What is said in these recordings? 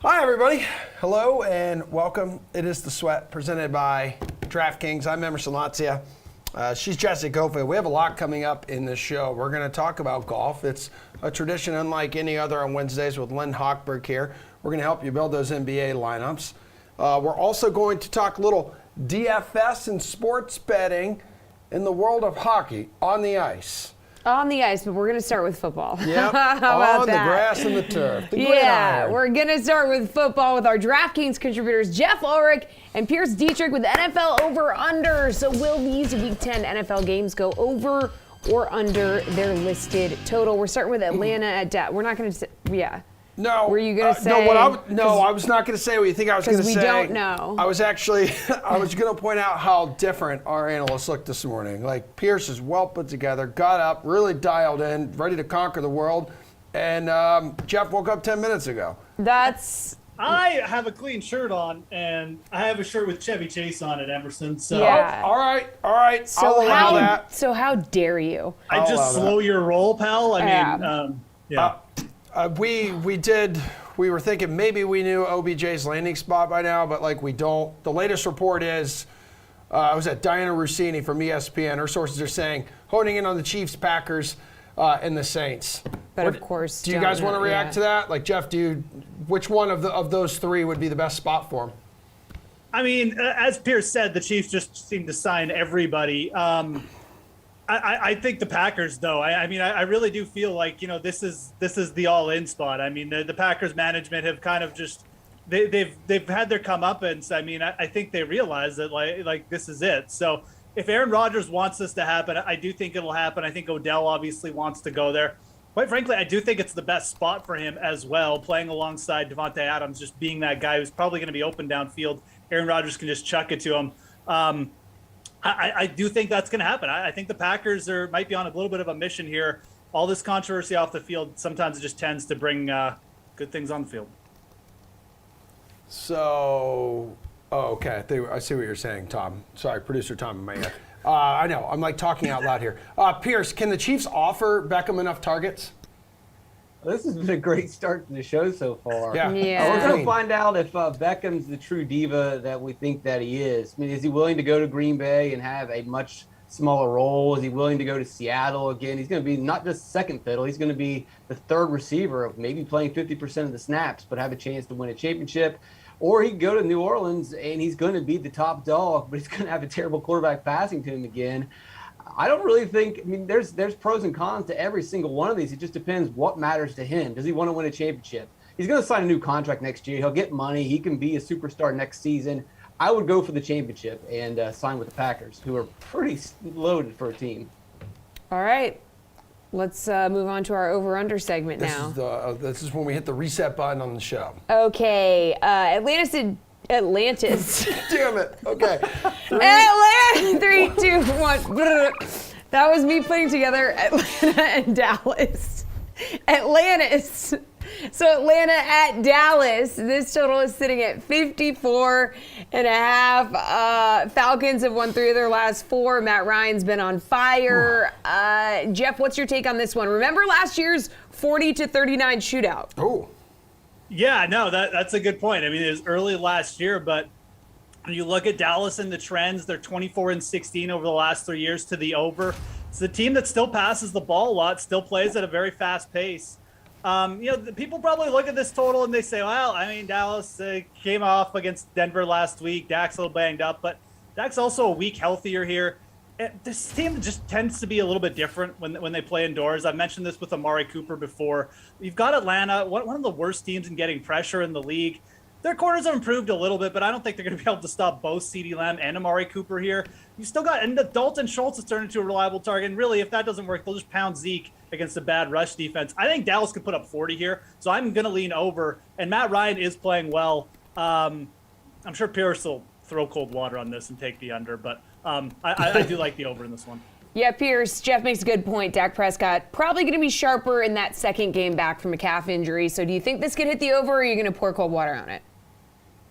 Hi, everybody. Hello and welcome. It is The Sweat presented by DraftKings. I'm Emerson Lotzia. She's Jessie Coffield. We have a lot coming up in this show. We're going to talk about golf. It's a tradition unlike any other on Wednesdays with Len Hochberg here. We're going to help you build those NBA lineups. We're also going to talk a little DFS and sports betting in the world of hockey on the ice. On the ice, but we're going to start with football. Yep, on the grass and the turf. Yeah, we're going to start with football with our DraftKings contributors, Jeff Ulrich and Pierce Dietrich with NFL over-under. So will these Week 10 NFL games go over or under their listed total? We're starting with Atlanta at we're not going to say, yeah. No. Were you going to say? I was not going to say what you think I was going to say. Because we don't know. I was going to point out how different our analysts looked this morning. Like, Pierce is well put together, got up, really dialed in, ready to conquer the world. And Jeff woke up 10 minutes ago. I have a clean shirt on, and I have a shirt with Chevy Chase on it, Emerson. So yeah. All right. I'll allow that. So how dare you? I just slow your roll, pal. Yeah. We were thinking maybe we knew OBJ's landing spot by now, but like we don't. The latest report is, I was at Diana Rossini from ESPN. Her sources are saying, honing in on the Chiefs, Packers, and the Saints. But of course, do you guys want to react to that? Like, Jeff, which one of those three would be the best spot for him? I mean, as Pierce said, the Chiefs just seem to sign everybody. I think the Packers, though. I really do feel like, this is the all-in spot. I mean, the Packers management have kind of just they've had their comeuppance. I mean, I think they realize that like this is it. So if Aaron Rodgers wants this to happen, I do think it'll happen. I think Odell obviously wants to go there. Quite frankly, I do think it's the best spot for him as well, playing alongside Devontae Adams, just being that guy who's probably going to be open downfield. Aaron Rodgers can just chuck it to him. I do think that's going to happen. I think the Packers might be on a little bit of a mission here. All this controversy off the field, sometimes it just tends to bring good things on the field. So, okay. I see what you're saying, Tom. Sorry, producer Tom in my ear. I know. I'm like talking out loud here. Pierce, can the Chiefs offer Beckham enough targets? This has been a great start to the show so far. Yeah. We're going to find out if Beckham's the true diva that we think that he is. I mean, is he willing to go to Green Bay and have a much smaller role? Is he willing to go to Seattle again? He's going to be not just second fiddle. He's going to be the third receiver, of maybe playing 50% of the snaps, but have a chance to win a championship. Or he can go to New Orleans and he's going to be the top dog, but he's going to have a terrible quarterback passing to him again. I don't really think, there's pros and cons to every single one of these. It just depends what matters to him. Does he want to win a championship? He's going to sign a new contract next year. He'll get money. He can be a superstar next season. I would go for the championship and sign with the Packers, who are pretty loaded for a team. All right. Let's move on to our over-under segment now. This is when we hit the reset button on the show. Okay. Atlantis. Damn it. Okay. Atlanta. 3, 2, 1. That was me putting together Atlanta and Dallas. Atlantis. So Atlanta at Dallas. This total is sitting at 54.5. Falcons have won 3 of their last 4. Matt Ryan's been on fire. Jeff, what's your take on this one? Remember last year's 40-39 shootout? Oh. Yeah, no, that's a good point. I mean, it was early last year, but when you look at Dallas and the trends, they're 24-16 over the last 3 years to the over. It's a team that still passes the ball a lot, still plays at a very fast pace. People probably look at this total and they say, well, I mean, Dallas came off against Denver last week. Dak's a little banged up, but Dak's also a week healthier here. This team just tends to be a little bit different when they play indoors. I've mentioned this with Amari Cooper before. You've got Atlanta, one of the worst teams in getting pressure in the league. Their corners have improved a little bit, but I don't think they're going to be able to stop both CeeDee Lamb and Amari Cooper here. You still got, and Dalton Schultz has turned into a reliable target. And really, if that doesn't work, they'll just pound Zeke against a bad rush defense. I think Dallas could put up 40 here, so I'm going to lean over. And Matt Ryan is playing well. I'm sure Pierce will throw cold water on this and take the under, but I do like the over in this one. Yeah, Pierce, Jeff makes a good point. Dak Prescott probably going to be sharper in that second game back from a calf injury. So do you think this could hit the over, or are you going to pour cold water on it?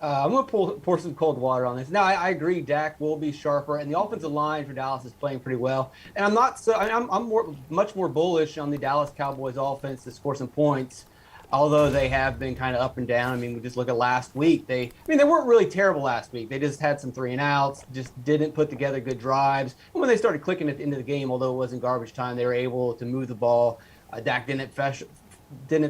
I'm going to pour some cold water on this. Now, I agree Dak will be sharper, and the offensive line for Dallas is playing pretty well. And I'm much more bullish on the Dallas Cowboys offense to score some points. although they have been kind of up and down. I mean, we just look at last week. They weren't really terrible last week. They just had some 3-and-outs, just didn't put together good drives. And when they started clicking at the end of the game, although it wasn't garbage time, they were able to move the ball. Dak didn't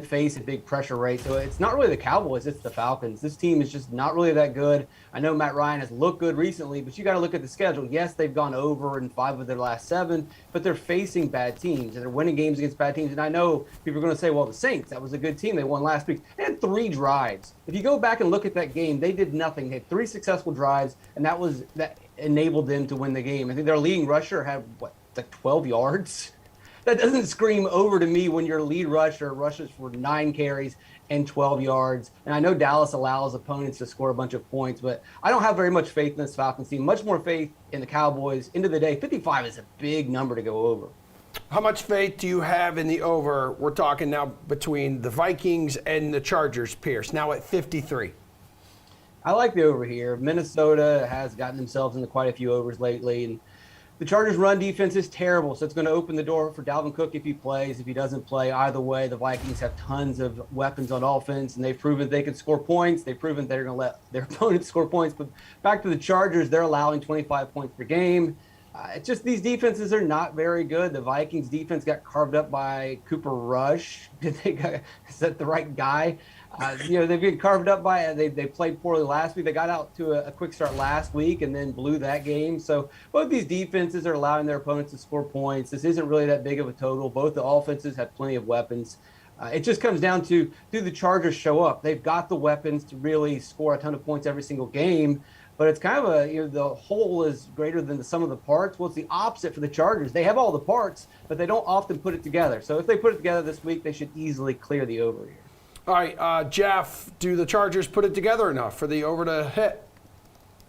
face a big pressure rate. So it's not really the Cowboys, it's the Falcons. This team is just not really that good. I know Matt Ryan has looked good recently, but you got to look at the schedule. Yes, they've gone over in 5 of their last 7, but they're facing bad teams, and they're winning games against bad teams. And I know people are going to say, well, the Saints, that was a good team. They won last week. They had 3 drives. If you go back and look at that game, they did nothing. They had 3 successful drives, and that enabled them to win the game. I think their leading rusher had, like 12 yards? That doesn't scream over to me when your lead rusher rushes for 9 carries and 12 yards. And I know Dallas allows opponents to score a bunch of points, but I don't have very much faith in this Falcons team. Much more faith in the Cowboys. End of the day, 55 is a big number to go over. How much faith do you have in the over? We're talking now between the Vikings and the Chargers, Pierce, now at 53. I like the over here. Minnesota has gotten themselves into quite a few overs lately, and the Chargers' run defense is terrible, so it's going to open the door for Dalvin Cook if he plays. If he doesn't play, either way, the Vikings have tons of weapons on offense, and they've proven they can score points. They've proven they're going to let their opponents score points. But back to the Chargers, they're allowing 25 points per game. It's just these defenses are not very good. The Vikings' defense got carved up by Cooper Rush. Is that the right guy? They've been carved up by they played poorly last week. They got out to a quick start last week and then blew that game. So both these defenses are allowing their opponents to score points. This isn't really that big of a total. Both the offenses have plenty of weapons. It just comes down to, do the Chargers show up? They've got the weapons to really score a ton of points every single game. But it's kind of the whole is greater than the sum of the parts. Well, it's the opposite for the Chargers. They have all the parts, but they don't often put it together. So if they put it together this week, they should easily clear the over here. All right, Jeff, do the Chargers put it together enough for the over to hit?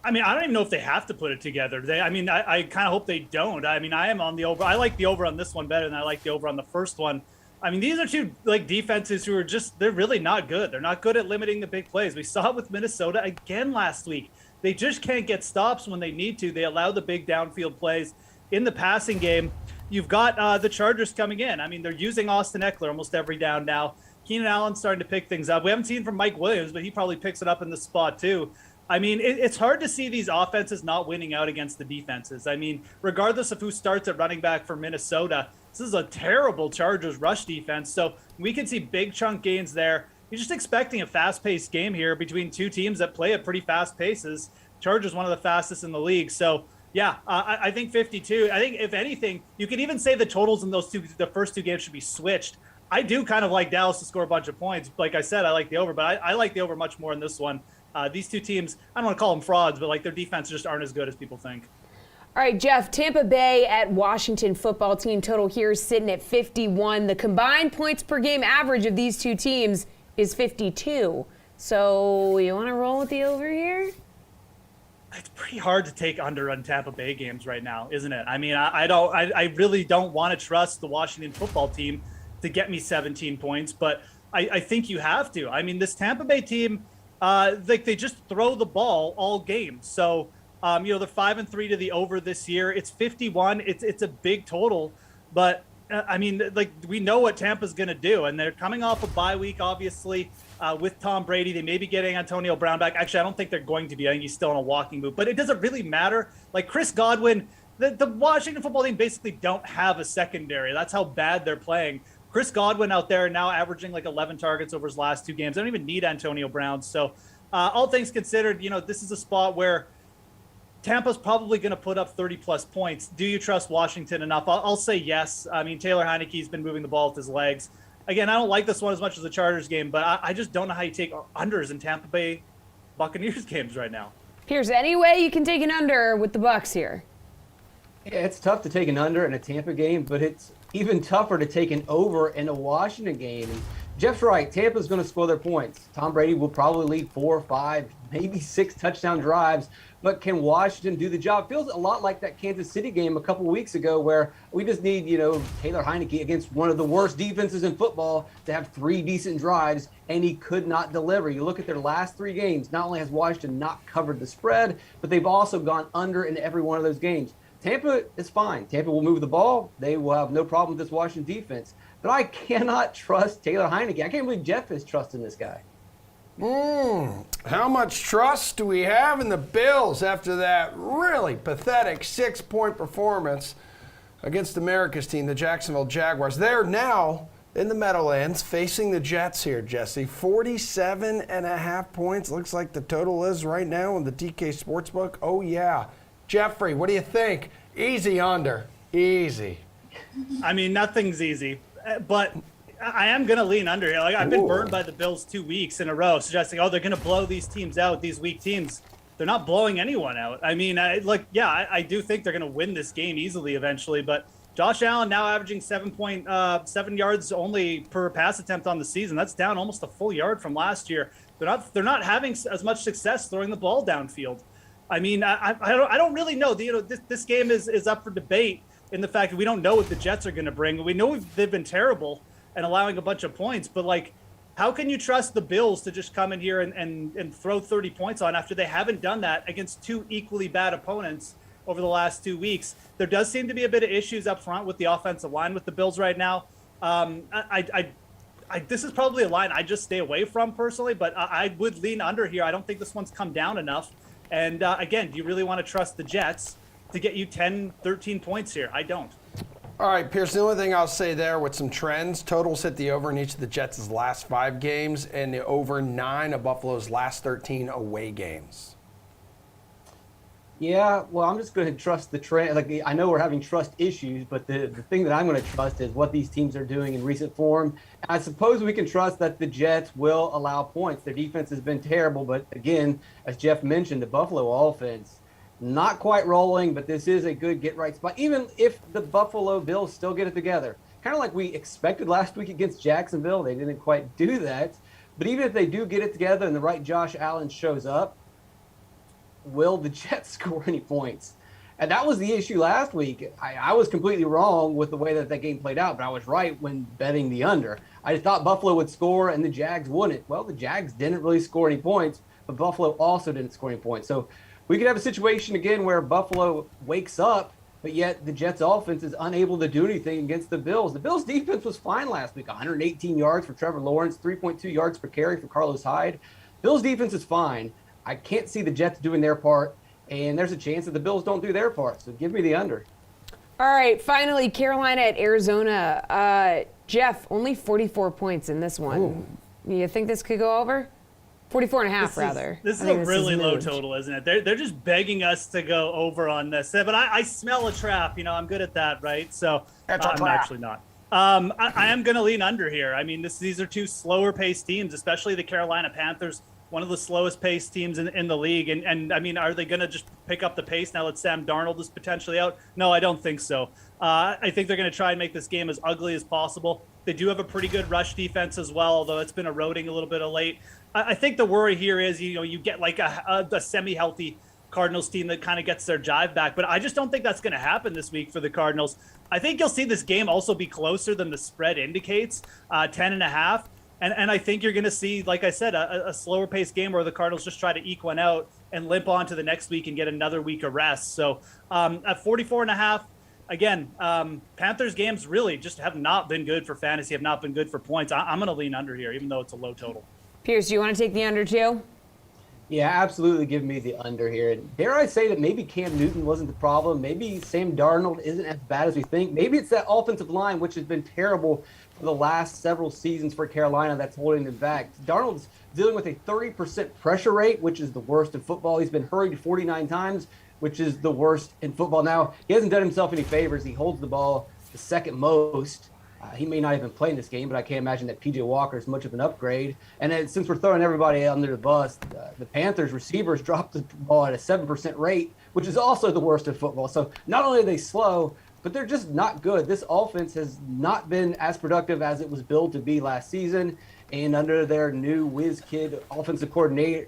I mean, I don't even know if they have to put it together. I kind of hope they don't. I mean, I am on the over. I like the over on this one better than I like the over on the first one. I mean, these are two defenses who are they're really not good. They're not good at limiting the big plays. We saw it with Minnesota again last week. They just can't get stops when they need to. They allow the big downfield plays in the passing game. You've got the Chargers coming in. I mean, they're using Austin Eckler almost every down now. Keenan Allen's starting to pick things up. We haven't seen from Mike Williams, but he probably picks it up in the spot too. I mean, it's hard to see these offenses not winning out against the defenses. I mean, regardless of who starts at running back for Minnesota, this is a terrible Chargers rush defense. So we can see big chunk gains there. You're just expecting a fast-paced game here between two teams that play at pretty fast paces. Chargers one of the fastest in the league. So yeah, I think 52. I think if anything, you could even say the totals in the first 2 games should be switched. I do kind of like Dallas to score a bunch of points. Like I said, I like the over, but I like the over much more in this one. These two teams, I don't want to call them frauds, but their defense just aren't as good as people think. All right, Jeff, Tampa Bay at Washington football team total here is sitting at 51. The combined points per game average of these two teams is 52. So you want to roll with the over here? It's pretty hard to take under on Tampa Bay games right now, isn't it? I mean, I really don't want to trust the Washington football team to get me 17 points, but I think you have to. I mean, this Tampa Bay team, they just throw the ball all game. So, they're 5-3 to the over this year. It's 51. It's a big total, but I mean, we know what Tampa's going to do, and they're coming off a bye week, obviously, with Tom Brady. They may be getting Antonio Brown back. Actually, I don't think they're going to be. I think he's still in a walking boot, but it doesn't really matter. Chris Godwin, the Washington football team basically don't have a secondary. That's how bad they're playing. Chris Godwin out there now averaging 11 targets over his last 2 games. I don't even need Antonio Brown. So all things considered, this is a spot where Tampa's probably going to put up 30-plus points. Do you trust Washington enough? I'll say yes. I mean, Taylor Heineke's been moving the ball with his legs. Again, I don't like this one as much as the Chargers game, but I just don't know how you take unders in Tampa Bay Buccaneers games right now. Pierce, any way you can take an under with the Bucs here? Yeah, it's tough to take an under in a Tampa game, but it's even tougher to take an over in a Washington game. And Jeff's right. Tampa's going to score their points. Tom Brady will probably lead 4 or 5, maybe 6 touchdown drives. But can Washington do the job? Feels a lot like that Kansas City game a couple weeks ago where we just need, Taylor Heineke against one of the worst defenses in football to have 3 decent drives, and he could not deliver. You look at their last 3 games, not only has Washington not covered the spread, but they've also gone under in every one of those games. Tampa is fine. Tampa will move the ball. They will have no problem with this Washington defense. But I cannot trust Taylor Heineke. I can't believe Jeff is trusting this guy. How much trust do we have in the Bills after that really pathetic 6-point performance against America's team, the Jacksonville Jaguars? They're now in the Meadowlands facing the Jets here, Jesse. 47.5 points looks like the total is right now in the DK Sportsbook. Oh, yeah. Jeffrey, what do you think? Easy under. Easy. I mean, nothing's easy, but I am going to lean under here. Like, I've been burned by the Bills 2 weeks in a row, suggesting, they're going to blow these teams out, these weak teams. They're not blowing anyone out. I mean, I do think they're going to win this game easily eventually, but Josh Allen now averaging 7.7 yards only per pass attempt on the season. That's down almost a full yard from last year. They're not having as much success throwing the ball downfield. I mean, I don't really know. This game is up for debate in the fact that we don't know what the Jets are going to bring. We know they've been terrible and allowing a bunch of points, but like, how can you trust the Bills to just come in here and throw 30 points on after they haven't done that against two equally bad opponents over the last 2 weeks? There does seem to be a bit of issues up front with the offensive line with the Bills right now. This is probably a line I just stay away from personally, but I would lean under here. I don't think this one's come down enough. And again, do you really want to trust the Jets to get you 10, 13 points here? I don't. All right, Pierce, the only thing I'll say there with some trends, totals hit the over in each of the Jets' last 5 games and the over 9 of Buffalo's last 13 away games. Yeah, well, I'm just going to trust the trend. Like, I know we're having trust issues, but the thing that I'm going to trust is what these teams are doing in recent form. And I suppose we can trust that the Jets will allow points. Their defense has been terrible, but again, as Jeff mentioned, the Buffalo offense, not quite rolling, but this is a good get-right spot. Even if the Buffalo Bills still get it together, kind of like we expected last week against Jacksonville, they didn't quite do that. But even if they do get it together and the right Josh Allen shows up, will the Jets score any points? And that was the issue last week. I was completely wrong with the way that game played out, but I was right when betting the under. I thought Buffalo would score and the Jags wouldn't. Well, the Jags didn't really score any points, but Buffalo also didn't score any points. So we could have a situation again where Buffalo wakes up, but yet the Jets offense is unable to do anything against the Bills. The Bills defense was fine last week, 118 yards for Trevor Lawrence, 3.2 yards per carry for Carlos Hyde. Bills defense is fine. I can't see the Jets doing their part, and there's a chance that the Bills don't do their part. So give me the under. All right, finally, Carolina at Arizona. Jeff, only 44 points in this one. Ooh. You think this could go over? 44.5, rather. This is a really low total, isn't it? They're just begging us to go over on this. But I smell a trap. I'm good at that, right? So I'm actually not. I am going to lean under here. I mean, these are two slower-paced teams, especially the Carolina Panthers, one of the slowest-paced teams in the league. And I mean, are they going to just pick up the pace now that Sam Darnold is potentially out? No, I don't think so. I think they're going to try and make this game as ugly as possible. They do have a pretty good rush defense as well, although it's been eroding a little bit of late. I think the worry here is, you get like a semi-healthy Cardinals team that kind of gets their jive back. But I just don't think that's going to happen this week for the Cardinals. I think you'll see this game also be closer than the spread indicates, 10.5. And I think you're going to see, like I said, a slower paced game where the Cardinals just try to eke one out and limp on to the next week and get another week of rest. So at 44.5, again, Panthers games really just have not been good for fantasy, have not been good for points. I'm going to lean under here, even though it's a low total. Pierce, do you want to take the under too? Yeah, absolutely give me the under here. And dare I say that maybe Cam Newton wasn't the problem. Maybe Sam Darnold isn't as bad as we think. Maybe it's that offensive line, which has been terrible for the last several seasons for Carolina, that's holding them back. Darnold's dealing with a 30% pressure rate, which is the worst in football. He's been hurried 49 times, which is the worst in football. Now, he hasn't done himself any favors. He holds the ball the second most. He may not even play in this game, but I can't imagine that P.J. Walker is much of an upgrade. And then, since we're throwing everybody under the bus, the Panthers receivers dropped the ball at a 7% rate, which is also the worst in football. So not only are they slow, but they're just not good. This offense has not been as productive as it was billed to be last season. And under their new whiz kid offensive coordinator,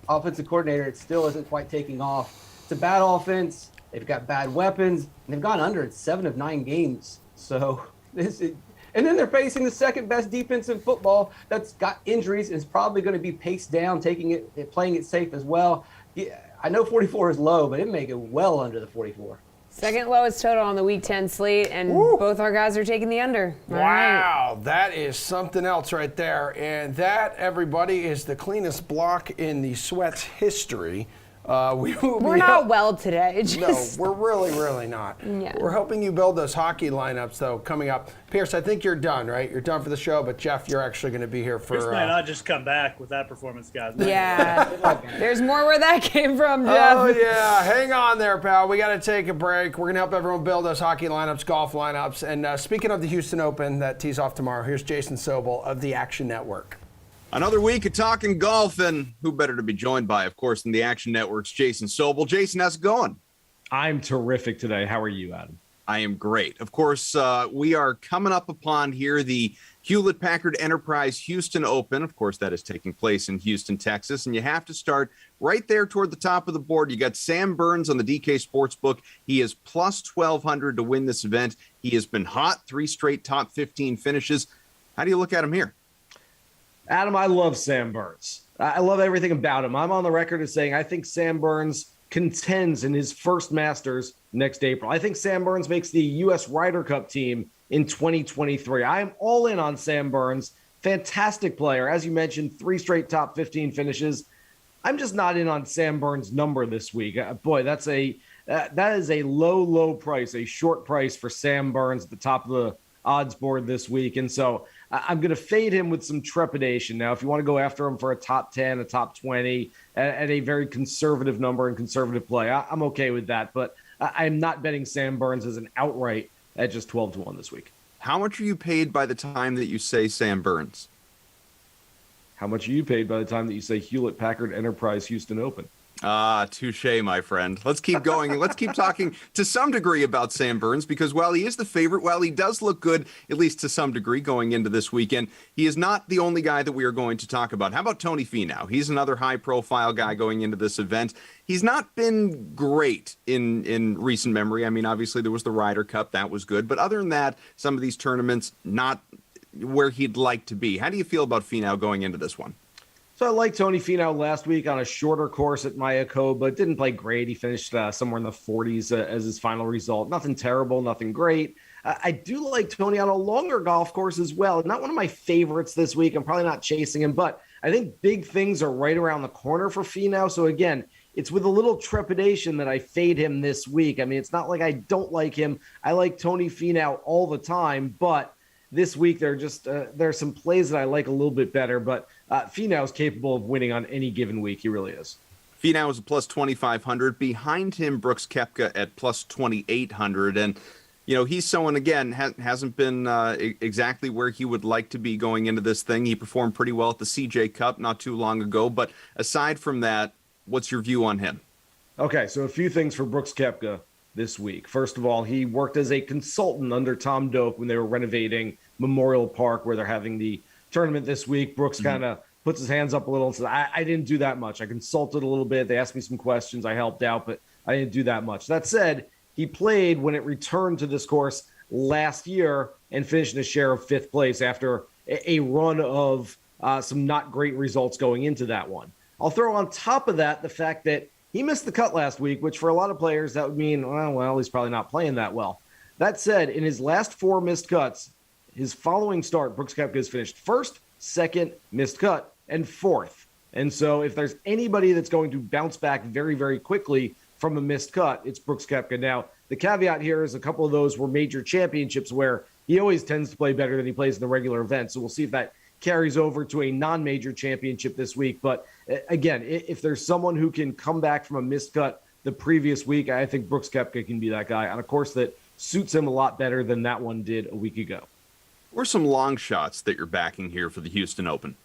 it still isn't quite taking off. It's a bad offense. They've got bad weapons, and they've gone under in 7 of 9 games. So and then they're facing the second best defense in football that's got injuries and is probably going to be paced down, playing it safe as well. Yeah, I know 44 is low, but it may go well under the 44. Second lowest total on the Week 10 slate, and both our guys are taking the under. All right. Wow, that is something else right there. And that, everybody, is the cleanest block in the Sweat's history. We're not well today. No, we're really not. Yeah. We're helping you build those hockey lineups, though, coming up. Pierce, I think you're done, right? You're done for the show, but Jeff, you're actually going to be here for... Pierce might not just come back with that performance, guys. Yeah. There's more where that came from, Jeff. Oh, yeah. Hang on there, pal. We got to take a break. We're going to help everyone build those hockey lineups, golf lineups. And speaking of the Houston Open that tees off tomorrow, here's Jason Sobel of the Action Network. Another week of talking golf, and who better to be joined by, of course, than the Action Network's Jason Sobel. Jason, how's it going? I'm terrific today. How are you, Adam? I am great. Of course, we are coming up upon here the Hewlett-Packard Enterprise Houston Open. Of course, that is taking place in Houston, Texas, and you have to start right there toward the top of the board. You got Sam Burns on the DK Sportsbook. He is plus 1,200 to win this event. He has been hot, 3 straight top 15 finishes. How do you look at him here? Adam, I love Sam Burns. I love everything about him. I'm on the record as saying I think Sam Burns contends in his first Masters next April. I think Sam Burns makes the U.S. Ryder Cup team in 2023. I am all in on Sam Burns. Fantastic player. As you mentioned, 3 straight top 15 finishes. I'm just not in on Sam Burns' number this week. Boy, that is a low price, a short price for Sam Burns at the top of the odds board this week. And so I'm going to fade him with some trepidation. Now, if you want to go after him for a top 10, a top 20, at a very conservative number and conservative play, I'm okay with that. But I'm not betting Sam Burns as an outright at just 12-1 this week. How much are you paid by the time that you say Sam Burns? How much are you paid by the time that you say Hewlett-Packard Enterprise Houston Open? Touche, my friend. Let's keep going. Let's keep talking to some degree about Sam Burns, because while he is the favorite, while he does look good, at least to some degree, going into this weekend, he is not the only guy that we are going to talk about. How about Tony Finau? He's another high-profile guy going into this event. He's not been great in recent memory. I mean, obviously, there was the Ryder Cup. That was good. But other than that, some of these tournaments, not where he'd like to be. How do you feel about Finau going into this one? So I liked Tony Finau last week on a shorter course at Mayakoba. Didn't play great. He finished somewhere in the 40s as his final result. Nothing terrible, nothing great. I do like Tony on a longer golf course as well. Not one of my favorites this week. I'm probably not chasing him, but I think big things are right around the corner for Finau. So again, it's with a little trepidation that I fade him this week. I mean, it's not like I don't like him. I like Tony Finau all the time, but this week, there are some plays that I like a little bit better, but Finau is capable of winning on any given week. He really is. Finau is a plus 2,500. Behind him, Brooks Koepka at plus 2,800. And, you know, he's someone, again, hasn't been exactly where he would like to be going into this thing. He performed pretty well at the CJ Cup not too long ago. But aside from that, what's your view on him? Okay, so a few things for Brooks Koepka this week. First of all, he worked as a consultant under Tom Doak when they were renovating Memorial Park, where they're having the tournament this week. Brooks kind of puts his hands up a little and says, I didn't do that much. I consulted a little bit. They asked me some questions. I helped out, but I didn't do that much. That said, he played when it returned to this course last year and finished in a share of 5th place after a run of some not great results going into that one. I'll throw on top of that the fact that he missed the cut last week, which for a lot of players, that would mean, well, he's probably not playing that well. That said, in his last 4 missed cuts, his following start, Brooks Koepka has finished 1st, 2nd, missed cut, and 4th. And so if there's anybody that's going to bounce back very, very quickly from a missed cut, it's Brooks Koepka. Now, the caveat here is a couple of those were major championships where he always tends to play better than he plays in the regular event. So we'll see if that carries over to a non-major championship this week. But again, if there's someone who can come back from a missed cut the previous week, I think Brooks Koepka can be that guy on a course that suits him a lot better than that one did a week ago. What are some long shots that you're backing here for the Houston Open?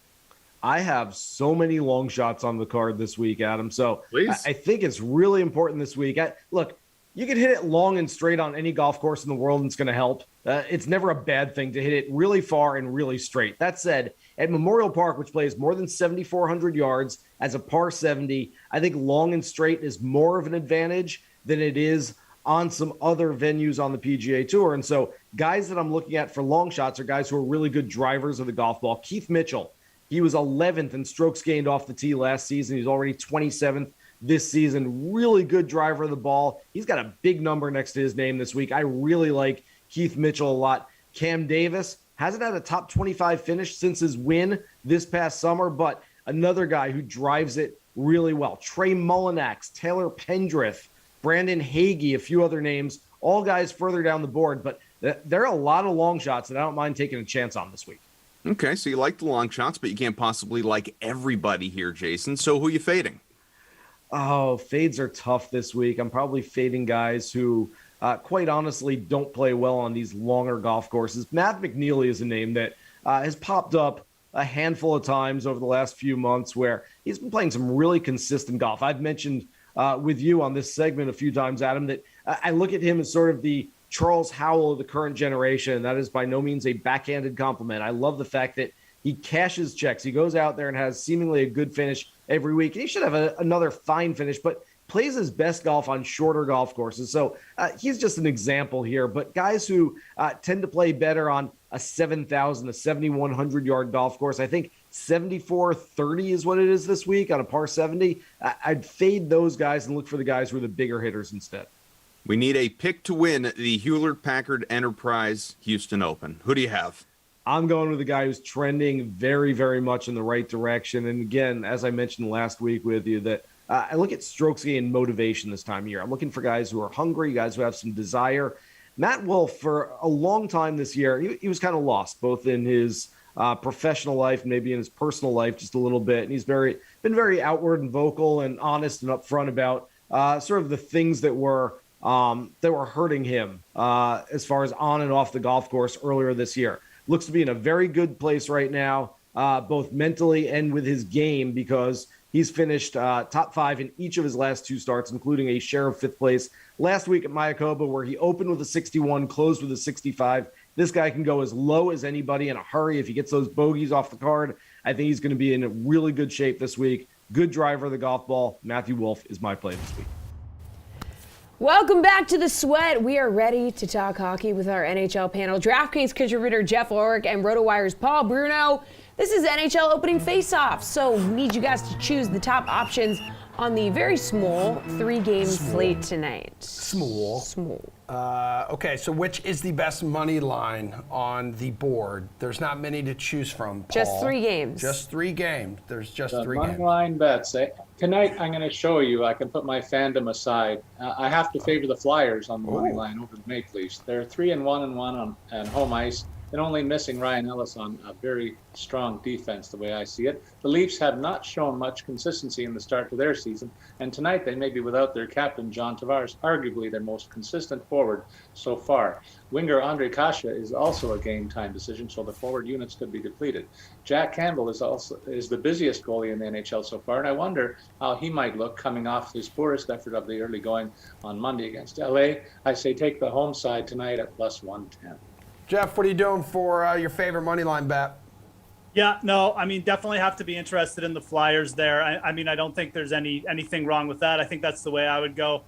I have so many long shots on the card this week, Adam. So Please. I think it's really important this week. Look, you can hit it long and straight on any golf course in the world, and it's going to help. It's never a bad thing to hit it really far and really straight. That said, at Memorial Park, which plays more than 7,400 yards as a par 70, I think long and straight is more of an advantage than it is on some other venues on the PGA Tour. And so guys that I'm looking at for long shots are guys who are really good drivers of the golf ball. Keith Mitchell, he was 11th in strokes gained off the tee last season. He's already 27th this season. Really good driver of the ball. He's got a big number next to his name this week. I really like Keith Mitchell a lot. Cam Davis hasn't had a top 25 finish since his win this past summer, but another guy who drives it really well. Trey Mullinax, Taylor Pendrith, Brandon Hagee, a few other names, all guys further down the board, but there are a lot of long shots that I don't mind taking a chance on this week. Okay, so you like the long shots, but you can't possibly like everybody here, Jason. So who are you fading? Oh, fades are tough this week. I'm probably fading guys who, quite honestly, don't play well on these longer golf courses. Matt McNeely is a name that has popped up a handful of times over the last few months where he's been playing some really consistent golf. I've mentioned with you on this segment a few times, Adam, that I look at him as sort of the Charles Howell of the current generation. That is by no means a backhanded compliment. I love the fact that he cashes checks. He goes out there and has seemingly a good finish every week. And he should have another fine finish, but plays his best golf on shorter golf courses. So he's just an example here. But guys who tend to play better on a 7,000, a 7,100 yard golf course, I think 74-30 is what it is this week on a par 70. I'd fade those guys and look for the guys who are the bigger hitters instead. We need a pick to win the Hewlett-Packard Enterprise Houston Open. Who do you have? I'm going with a guy who's trending very, very much in the right direction. And again, as I mentioned last week with you, that I look at strokes gain motivation this time of year. I'm looking for guys who are hungry, guys who have some desire. Matt Wolff, for a long time this year, he was kind of lost, both in his professional life and maybe in his personal life just a little bit. And he's been very outward and vocal and honest and upfront about sort of the things that were hurting him as far as on and off the golf course earlier this year. Looks to be in a very good place right now, both mentally and with his game, because he's finished top 5 in each of his last 2 starts, including a share of 5th place last week at Mayakoba, where he opened with a 61, closed with a 65. This guy can go as low as anybody in a hurry. If he gets those bogeys off the card, I think he's going to be in a really good shape this week. Good driver of the golf ball. Matthew Wolff is my play this week. Welcome back to The Sweat. We are ready to talk hockey with our NHL panel. DraftKings contributor Jeff Ulrich and RotoWire's Paul Bruno. This is NHL opening face-off, so we need you guys to choose the top options on the very small 3-game slate tonight. Small. Okay, so which is the best money line on the board? There's not many to choose from, Paul. Just 3 games. Just 3 games. There's just The 3 money games. line bets. Tonight, I'm going to show you. I can put my fandom aside. I have to favor the Flyers on the money line over the Maple Leafs. They're 3-1-1 on home ice. And only missing Ryan Ellis on a very strong defense, the way I see it. The Leafs have not shown much consistency in the start to their season, and tonight they may be without their captain, John Tavares, arguably their most consistent forward so far. Winger Andre Kasha is also a game-time decision, so the forward units could be depleted. Jack Campbell is the busiest goalie in the NHL so far, and I wonder how he might look coming off his poorest effort of the early going on Monday against LA. I say take the home side tonight at +110. Jeff, what are you doing for your favorite money line bet? Yeah, no, I mean, definitely have to be interested in the Flyers there. I mean, I don't think there's anything wrong with that. I think that's the way I would go.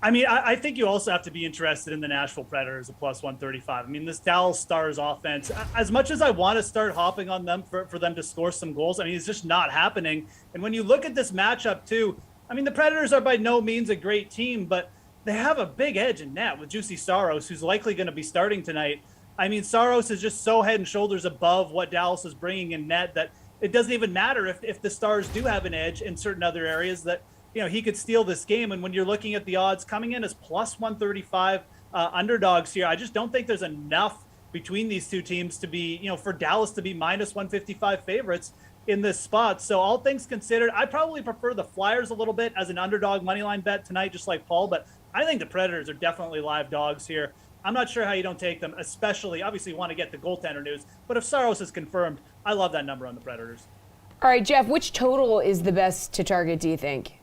I mean, I think you also have to be interested in the Nashville Predators at +135. I mean, this Dallas Stars offense, as much as I want to start hopping on them for them to score some goals, I mean, it's just not happening. And when you look at this matchup too, I mean, the Predators are by no means a great team, but they have a big edge in net with Juuse Saros, who's likely going to be starting tonight. I mean, Saros is just so head and shoulders above what Dallas is bringing in net that it doesn't even matter if the Stars do have an edge in certain other areas that, you know, he could steal this game. And when you're looking at the odds coming in as +135 underdogs here, I just don't think there's enough between these two teams to be, you know, for Dallas to be -155 favorites in this spot. So all things considered, I probably prefer the Flyers a little bit as an underdog moneyline bet tonight, just like Paul, but I think the Predators are definitely live dogs here. I'm not sure how you don't take them, especially, obviously you want to get the goaltender news, but if Saros is confirmed, I love that number on the Predators. All right, Jeff, which total is the best to target, do you think?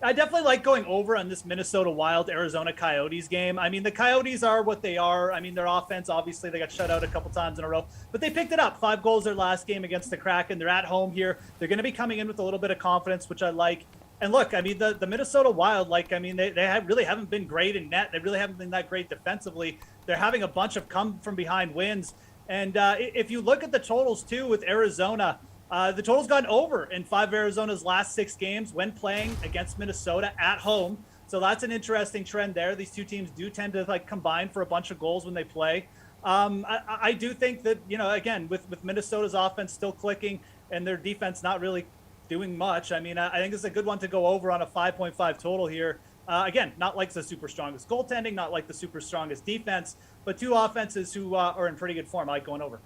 I definitely like going over on this Minnesota Wild Arizona Coyotes game. I mean, the Coyotes are what they are. I mean, their offense, obviously, they got shut out a couple times in a row, but they picked it up. 5 goals their last game against the Kraken. They're at home here. They're going to be coming in with a little bit of confidence, which I like. And look, I mean, the Minnesota Wild, like, I mean, they really haven't been great in net. They really haven't been that great defensively. They're having a bunch of come from behind wins. And if you look at the totals too with Arizona, The total's gone over in 5 of Arizona's last 6 games when playing against Minnesota at home. So that's an interesting trend there. These two teams do tend to combine for a bunch of goals when they play. I do think that, again, with Minnesota's offense still clicking and their defense not really doing much, I think it's a good one to go over on a 5.5 total here. Again, not like the super strongest goaltending, not like the super strongest defense, but two offenses who are in pretty good form. I like going over.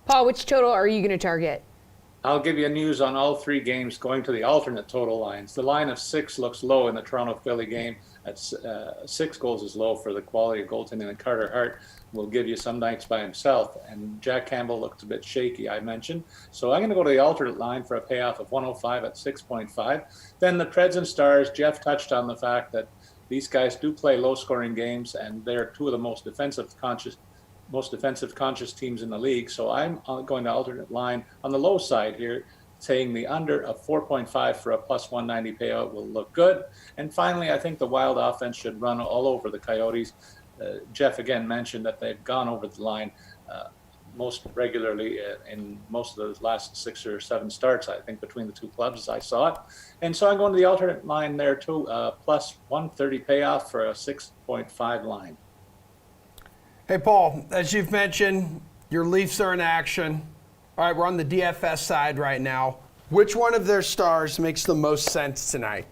Paul, which total are you going to target? I'll give you news on all 3 games going to the alternate total lines. The line of 6 looks low in the Toronto-Philly game. At 6 goals is low for the quality of goaltending. And Carter Hart will give you some nights by himself. And Jack Campbell looks a bit shaky, I mentioned. So I'm going to go to the alternate line for a payoff of 105 at 6.5. Then the Preds and Stars, Jeff touched on the fact that these guys do play low-scoring games, and they're two of the most defensive conscious teams in the league. So I'm going to alternate line on the low side here, saying the under of 4.5 for a plus 190 payout will look good. And finally, I think the Wild offense should run all over the Coyotes. Jeff again mentioned that they've gone over the line most regularly in most of the last 6 or 7 starts, I think, between the two clubs as I saw it. And so I'm going to the alternate line there too, plus 130 payoff for a 6.5 line. Hey, Paul, as you've mentioned, your Leafs are in action. All right, we're on the DFS side right now. Which one of their stars makes the most sense tonight?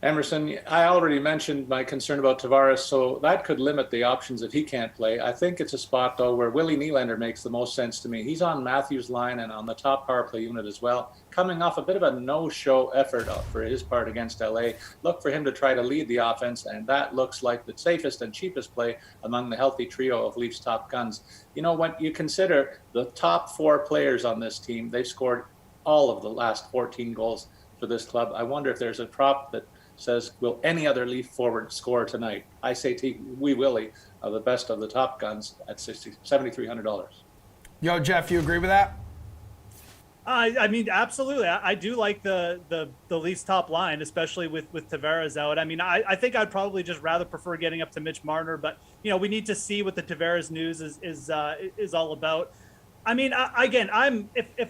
Emerson, I already mentioned my concern about Tavares, so that could limit the options if he can't play. I think it's a spot, though, where Willie Nylander makes the most sense to me. He's on Matthews' line and on the top power play unit as well, coming off a bit of a no-show effort for his part against LA. Look for him to try to lead the offense, and that looks like the safest and cheapest play among the healthy trio of Leafs top guns. When you consider the top 4 players on this team, they've scored all of the last 14 goals for this club. I wonder if there's a prop that says, will any other Leaf forward score tonight? I say Wee Willie, the best of the top guns, at $7,300. Yo, Jeff, you agree with that? Absolutely. I do like the Leafs top line, especially with Tavares out. I think I'd probably just rather prefer getting up to Mitch Marner, but we need to see what the Tavares news is all about. If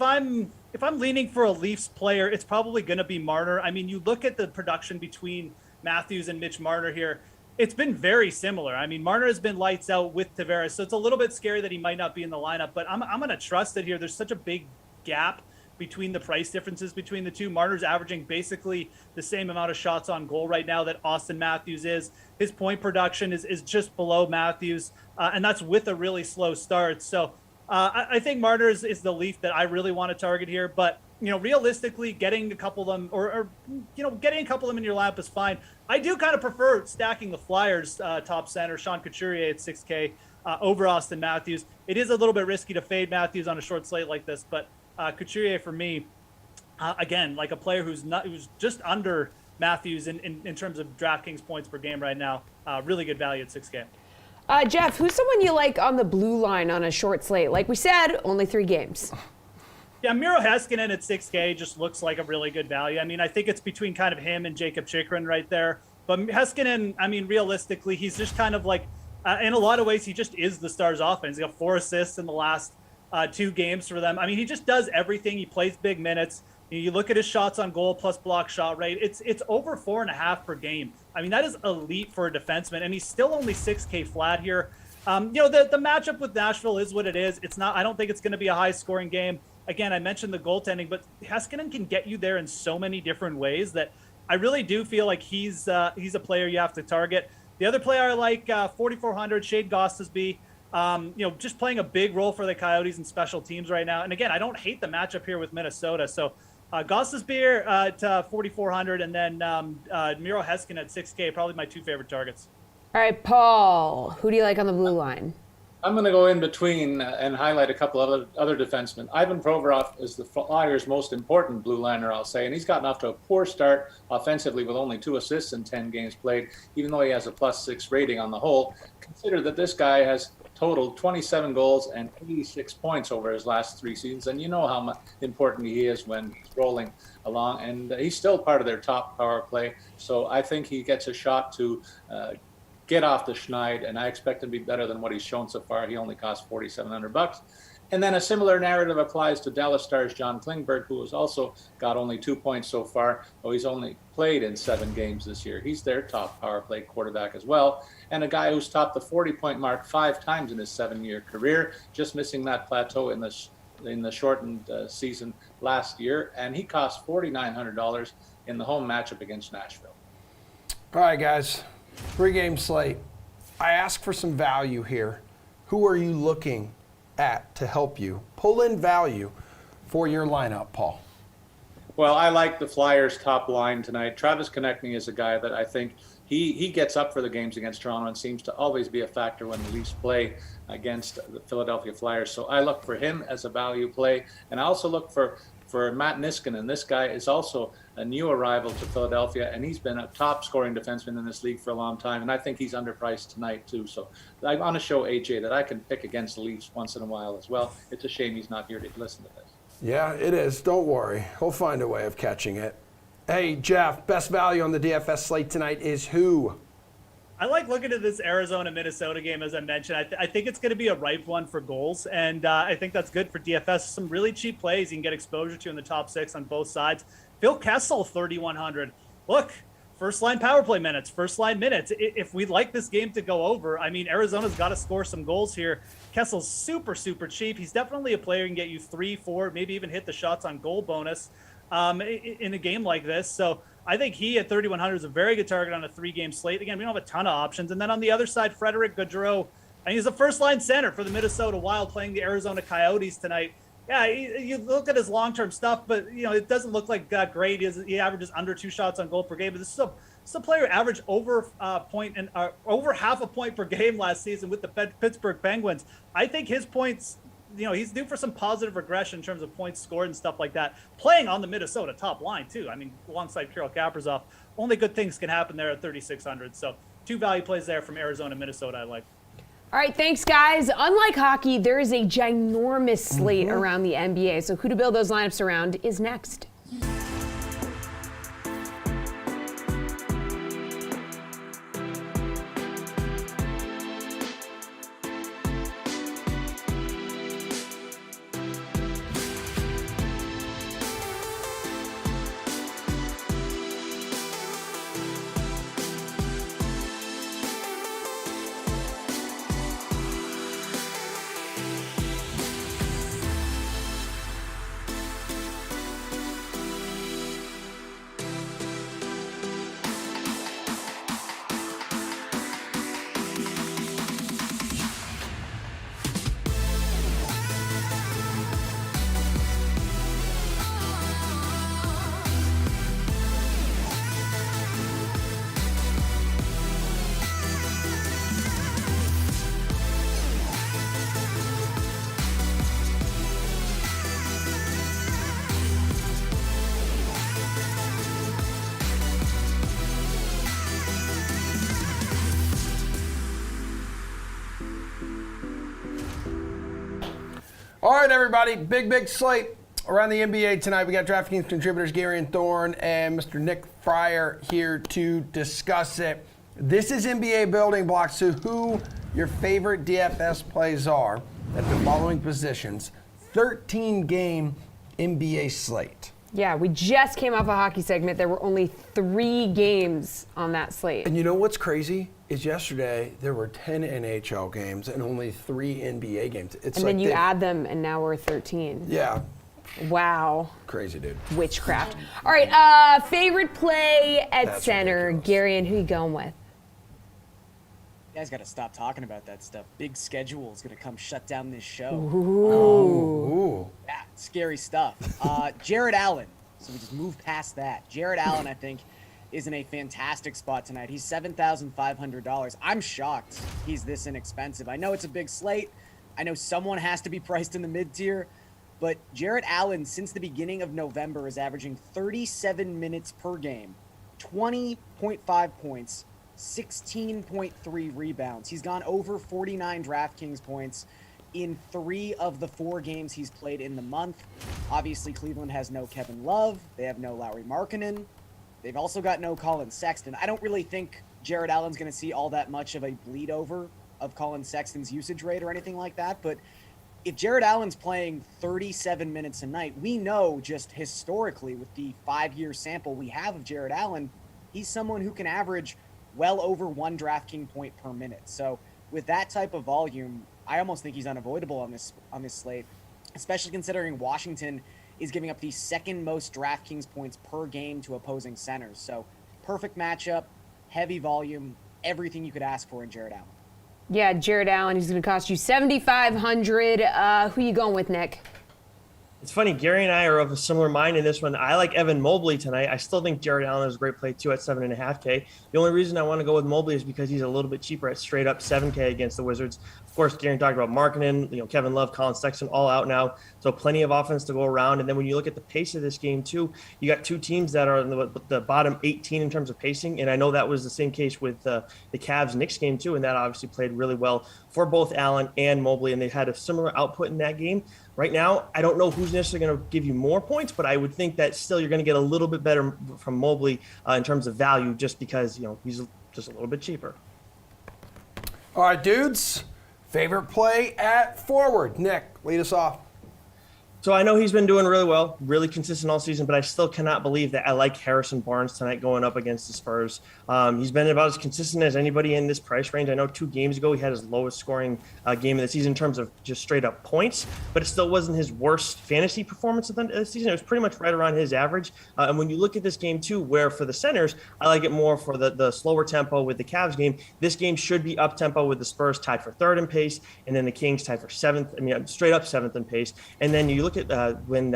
I'm leaning for a Leafs player, it's probably going to be Marner. You look at the production between Matthews and Mitch Marner here. It's been very similar. Marner has been lights out with Tavares, so it's a little bit scary that he might not be in the lineup, but I'm going to trust it here. There's such a big gap between the price differences between the two. Marner's averaging basically the same amount of shots on goal right now that Austin Matthews is. His point production is just below Matthews, and that's with a really slow start. So I think Marner is the Leaf that I really want to target here, but realistically, getting a couple of them or getting a couple of them in your lap is fine. I do kind of prefer stacking the Flyers top center, Sean Couturier at 6K over Austin Matthews. It is a little bit risky to fade Matthews on a short slate like this, but Couturier for me, again, like a player who's just under Matthews in terms of DraftKings points per game right now. Really good value at 6K. Jeff, who's someone you like on the blue line on a short slate? Like we said, only 3 games. Yeah, Miro Heiskanen at 6K just looks like a really good value. I think it's between kind of him and Jacob Chychrun right there. But Heiskanen, realistically, he's just kind of like, in a lot of ways, he just is the Stars' offense. He got 4 assists in the last 2 games for them. He just does everything. He plays big minutes. You look at his shots on goal plus block shot rate. It's over 4.5 per game. That is elite for a defenseman, and he's still only 6K flat here. The matchup with Nashville is what it is. It's not. I don't think it's going to be a high-scoring game. Again, I mentioned the goaltending, but Heiskanen can get you there in so many different ways that I really do feel like he's a player you have to target. The other player I like, 4,400, Shade Gostisbehere. Just playing a big role for the Coyotes and special teams right now. And again, I don't hate the matchup here with Minnesota. So Gostisbehere at 4,400 and then Miro Heiskanen at 6K, probably my 2 favorite targets. All right, Paul, who do you like on the blue line? I'm going to go in between and highlight a couple of other defensemen. Ivan Provorov is the Flyers' most important blue liner, I'll say, and he's gotten off to a poor start offensively with only 2 assists in 10 games played, even though he has a +6 rating on the whole. Consider that this guy has totaled 27 goals and 86 points over his last 3 seasons, and you know how important he is when he's rolling along, and he's still part of their top power play, so I think he gets a shot to get off the schneid, and I expect him to be better than what he's shown so far. He only cost $4,700. And then a similar narrative applies to Dallas Stars' John Klingberg, who has also got only 2 points so far, though he's only played in 7 games this year. He's their top power play quarterback as well, and a guy who's topped the 40-point mark 5 times in his 7-year career, just missing that plateau in the shortened season last year, and he cost $4,900 in the home matchup against Nashville. All right, guys, 3-game slate. I ask for some value here. Who are you looking at to help you pull in value for your lineup, Paul? Well, I like the Flyers' top line tonight. Travis Konechny is a guy that I think he gets up for the games against Toronto and seems to always be a factor when the Leafs play against the Philadelphia Flyers. So I look for him as a value play, and I also look for Matt Niskanen. This guy is also a new arrival to Philadelphia, and he's been a top scoring defenseman in this league for a long time, and I think he's underpriced tonight too. So I want to show AJ that I can pick against the Leafs once in a while as well. It's a shame he's not here to listen to this. Yeah, it is. Don't worry. He'll find a way of catching it. Hey, Jeff, best value on the DFS slate tonight is who? I like looking at this Arizona-Minnesota game, as I mentioned. I think it's going to be a ripe one for goals, and I think that's good for DFS. Some really cheap plays you can get exposure to in the top 6 on both sides. Phil Kessel, 3,100. Look, first-line power play minutes, first-line minutes. If we'd like this game to go over, I mean, Arizona's got to score some goals here. Kessel's super, super cheap. He's definitely a player who can get you 3, 4, maybe even hit the shots on goal bonus in a game like this. So I think he at 3,100 is a very good target on a 3-game slate. Again, we don't have a ton of options. And then on the other side, Frederick Gaudreau, and he's a first-line center for the Minnesota Wild playing the Arizona Coyotes tonight. Yeah, you look at his long-term stuff, but it doesn't look like great. He averages under 2 shots on goal per game. But this is a player who averaged over over half a point per game last season with the Pittsburgh Penguins. I think his points, he's due for some positive regression in terms of points scored and stuff like that. Playing on the Minnesota top line too. I mean, alongside Kirill Kaprizov, only good things can happen there at 3,600. So 2 value plays there from Arizona, Minnesota. I like. All right, thanks, guys. Unlike hockey, there is a ginormous slate around the NBA. So who to build those lineups around is next. All right, everybody, big slate around the NBA tonight. We got DraftKings contributors Gary and Thorne and Mr. Nick Fryer here to discuss it. This is NBA building blocks, so who your favorite DFS plays are at the following positions. 13-game NBA slate. Yeah, we just came off a hockey segment. There were only 3 games on that slate. And you know what's crazy is yesterday there were 10 NHL games and only 3 NBA games. It's and like then you add them, and now we're 13. Yeah. Wow. Crazy, dude. Witchcraft. All right, favorite play at That's center. ridiculous. Gary, and who you going with? You guys got to stop talking about that stuff. Big schedule is going to come shut down this show. Ooh. Yeah, scary stuff. Jared Allen. So we just move past that. Jared Allen, I think, is in a fantastic spot tonight. He's $7,500. I'm shocked he's this inexpensive. I know it's a big slate. I know someone has to be priced in the mid-tier. But Jared Allen, since the beginning of November, is averaging 37 minutes per game, 20.5 points, 16.3 rebounds. He's gone over 49 DraftKings points in 3 of the 4 games he's played in the month. Obviously, Cleveland has no Kevin Love. They have no Lauri Markkanen. They've also got no Colin Sexton. I don't really think Jared Allen's going to see all that much of a bleed over of Colin Sexton's usage rate or anything like that, but if Jared Allen's playing 37 minutes a night, we know just historically with the 5-year sample we have of Jared Allen, he's someone who can average well over 1 DraftKings point per minute. So with that type of volume, I almost think he's unavoidable on this slate, especially considering Washington is giving up the second most DraftKings points per game to opposing centers. So perfect matchup, heavy volume, everything you could ask for in Jared Allen. Yeah, Jared Allen, he's going to cost you $7,500. Who you going with, Nick? It's funny, Gary and I are of a similar mind in this one. I like Evan Mobley tonight. I still think Jared Allen is a great play, too, at 7.5K. The only reason I want to go with Mobley is because he's a little bit cheaper at straight up 7K against the Wizards. Of course, Gary talked about Markkanen, Kevin Love, Colin Sexton, all out now. So plenty of offense to go around. And then when you look at the pace of this game, too, you got two teams that are in the bottom 18 in terms of pacing. And I know that was the same case with the Cavs-Knicks game, too, and that obviously played really well for both Allen and Mobley, and they had a similar output in that game. Right now, I don't know who's necessarily going to give you more points, but I would think that still you're going to get a little bit better from Mobley in terms of value just because, he's just a little bit cheaper. All right, dudes. Favorite play at forward. Nick, lead us off. So I know he's been doing really well, really consistent all season, but I still cannot believe that I like Harrison Barnes tonight going up against the Spurs. He's been about as consistent as anybody in this price range. I know 2 games ago he had his lowest scoring game of the season in terms of just straight up points, but it still wasn't his worst fantasy performance of the season. It was pretty much right around his average. And when you look at this game too, where for the centers, I like it more for the slower tempo with the Cavs game. This game should be up tempo with the Spurs tied for 3rd in pace, and then the Kings tied for 7th. Straight up 7th in pace. And then you look at when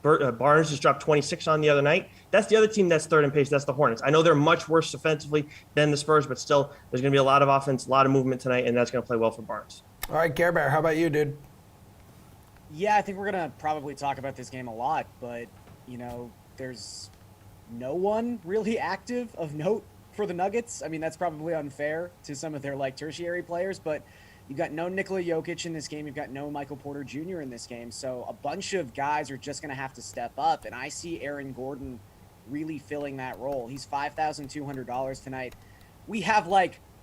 Barnes just dropped 26 on the other night. That's the other team that's 3rd in pace. That's the Hornets. I know they're much worse offensively than the Spurs, but still, there's going to be a lot of offense, a lot of movement tonight, and that's going to play well for Barnes. All right, Care Bear, how about you, dude? Yeah, I think we're going to probably talk about this game a lot, but, there's no one really active of note for the Nuggets. I mean, that's probably unfair to some of their, tertiary players, but you've got no Nikola Jokic in this game. You've got no Michael Porter Jr. in this game. So a bunch of guys are just going to have to step up, and I see Aaron Gordon really filling that role. He's $5,200 tonight. We have,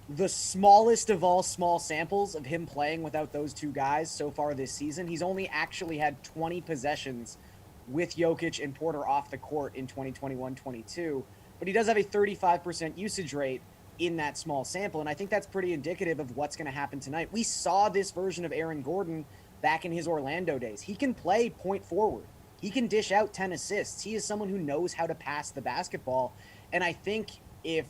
the smallest of all small samples of him playing without those 2 guys so far this season. He's only actually had 20 possessions with Jokic and Porter off the court in 2021-22, but he does have a 35% usage rate in that small sample, and I think that's pretty indicative of what's going to happen tonight. We saw this version of Aaron Gordon back in his Orlando days. He can play point forward. He can dish out 10 assists. He is someone who knows how to pass the basketball, and I think if